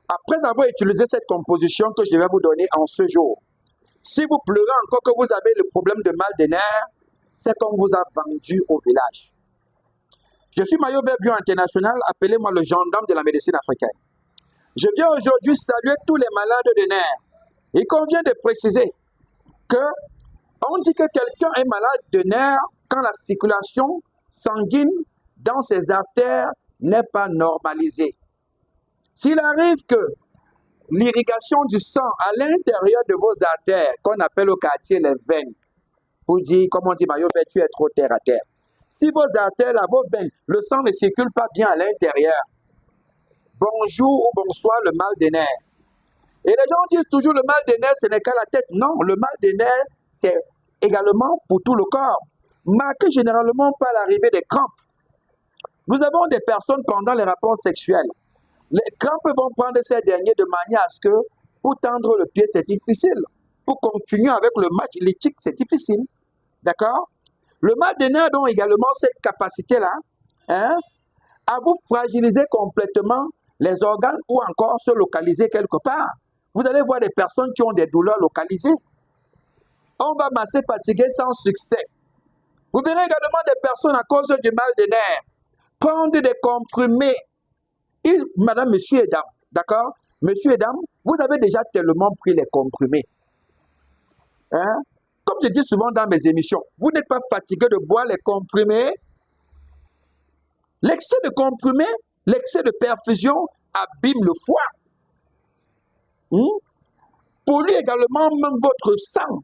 Après avoir utilisé cette composition que je vais vous donner en ce jour, si vous pleurez encore que vous avez le problème de mal des nerfs, c'est qu'on vous a vendu au village. Je suis Mayo Bio International, appelez-moi le gendarme de la médecine africaine. Je viens aujourd'hui saluer tous les malades de nerfs. Il convient de préciser que on dit que quelqu'un est malade de nerfs quand la circulation sanguine dans ses artères n'est pas normalisée. S'il arrive que l'irrigation du sang à l'intérieur de vos artères, qu'on appelle au quartier les veines, vous dites, comme on dit, Mayo, tu es trop terre à terre. Si vos artères, là, vos veines, le sang ne circule pas bien à l'intérieur, bonjour ou bonsoir le mal des nerfs. Et les gens disent toujours le mal des nerfs, ce n'est qu'à la tête. Non, le mal des nerfs, c'est également pour tout le corps, marqué généralement par l'arrivée des crampes. Nous avons des personnes pendant les rapports sexuels. Les crampes vont prendre ces derniers de manière à ce que pour tendre le pied, c'est difficile. Pour continuer avec le match lithique, c'est difficile. D'accord? Le mal des nerfs a également cette capacité-là, hein, à vous fragiliser complètement les organes ou encore se localiser quelque part. Vous allez voir des personnes qui ont des douleurs localisées. On va masser fatigué sans succès. Vous verrez également des personnes à cause du mal des nerfs prendre des comprimés. Madame, monsieur et dame, d'accord? Monsieur et dame, vous avez déjà tellement pris les comprimés. Hein? Comme je dis souvent dans mes émissions, vous n'êtes pas fatigué de boire les comprimés. L'excès de comprimés, l'excès de perfusion abîme le foie. Pollue également même votre sang.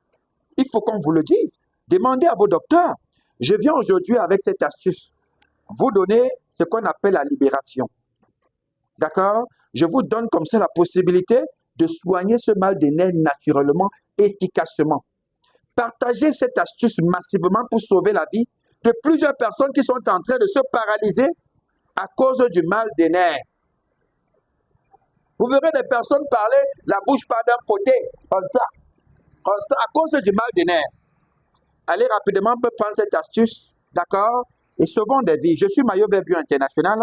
Il faut qu'on vous le dise. Demandez à vos docteurs. Je viens aujourd'hui avec cette astuce. Vous donner ce qu'on appelle la libération. D'accord? Je vous donne comme ça la possibilité de soigner ce mal des nerfs naturellement, efficacement. Partagez cette astuce massivement pour sauver la vie de plusieurs personnes qui sont en train de se paralyser à cause du mal des nerfs. Vous verrez des personnes parler la bouche pas d'un côté, comme ça, à cause du mal des nerfs. Allez rapidement prendre cette astuce, d'accord? Et sauvons des vies. Je suis Mayo Bio International.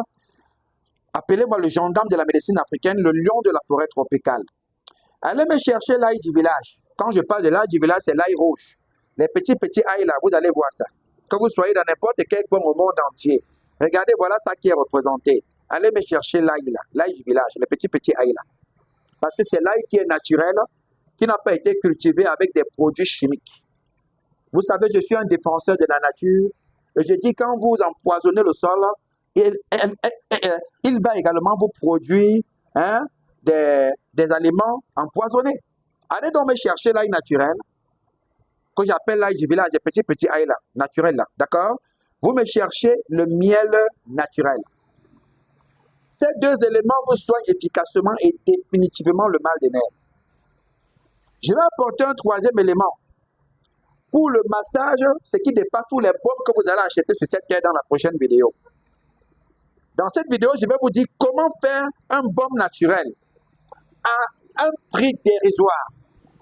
Appelez-moi le gendarme de la médecine africaine, le lion de la forêt tropicale. Allez me chercher l'ail du village. Quand je parle de l'ail du village, c'est l'ail rouge. Les petits ails là, vous allez voir ça. Que vous soyez dans n'importe quel coin au monde entier. Regardez, voilà ça qui est représenté. Allez me chercher l'ail là, l'ail du village, les petits ails là. Parce que c'est l'ail qui est naturel, qui n'a pas été cultivé avec des produits chimiques. Vous savez, je suis un défenseur de la nature. Et je dis, quand vous empoisonnez le sol, il va également vous produire des aliments empoisonnés. Allez donc me chercher l'ail naturel, que j'appelle l'ail du village, des petits ail là, naturel là, d'accord? Vous me cherchez le miel naturel. Ces deux éléments vous soignent efficacement et définitivement le mal des nerfs. Je vais apporter un troisième élément. Pour le massage, ce qui dépasse tous les baumes que vous allez acheter sur cette terre dans la prochaine vidéo. Dans cette vidéo, je vais vous dire comment faire un baume naturel à un prix dérisoire.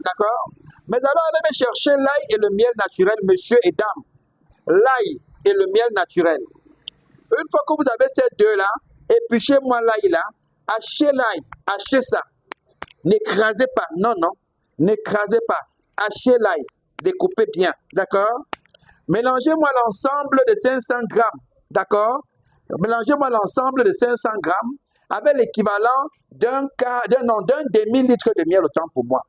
D'accord? Mais alors, allez me chercher l'ail et le miel naturel, monsieur et dame. L'ail et le miel naturel. Une fois que vous avez ces deux-là, épluchez-moi l'ail là, achetez ça. N'écrasez pas, non, n'écrasez pas. Achetez l'ail, découpez bien, d'accord? Mélangez-moi l'ensemble de 500 grammes, d'accord? Mélangez-moi l'ensemble de 500 grammes avec l'équivalent d'un demi-litre de miel, autant pour moi.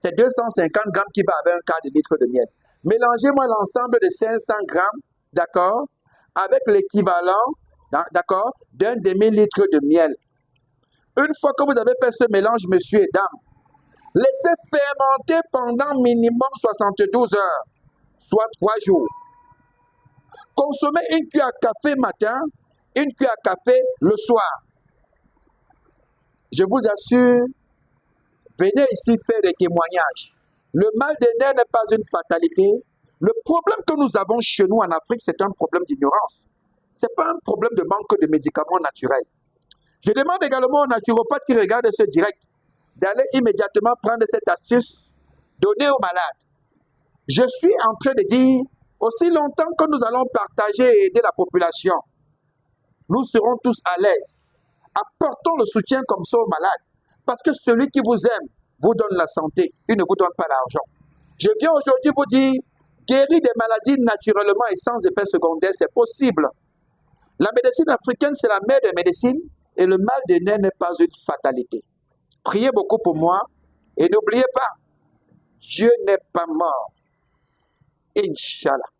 C'est 250 grammes qui va avec un quart de litre de miel. Mélangez-moi l'ensemble de 500 grammes, d'accord, avec l'équivalent, d'accord, d'un demi-litre de miel. Une fois que vous avez fait ce mélange, monsieur et dame, laissez fermenter pendant minimum 72 heures, soit 3 jours. Consommez une cuillère à café matin, une cuillère à café le soir. Je vous assure, venez ici faire des témoignages. Le mal des nerfs n'est pas une fatalité. Le problème que nous avons chez nous en Afrique, c'est un problème d'ignorance. Ce n'est pas un problème de manque de médicaments naturels. Je demande également aux naturopathes qui regardent ce direct d'aller immédiatement prendre cette astuce, donner aux malades. Je suis en train de dire, aussi longtemps que nous allons partager et aider la population, nous serons tous à l'aise. Apportons le soutien comme ça aux malades. Parce que celui qui vous aime vous donne la santé, il ne vous donne pas l'argent. Je viens aujourd'hui vous dire, guérir des maladies naturellement et sans effet secondaire, c'est possible. La médecine africaine, c'est la mère des médecines et le mal de nerfs n'est pas une fatalité. Priez beaucoup pour moi et n'oubliez pas, Dieu n'est pas mort. Inch'Allah.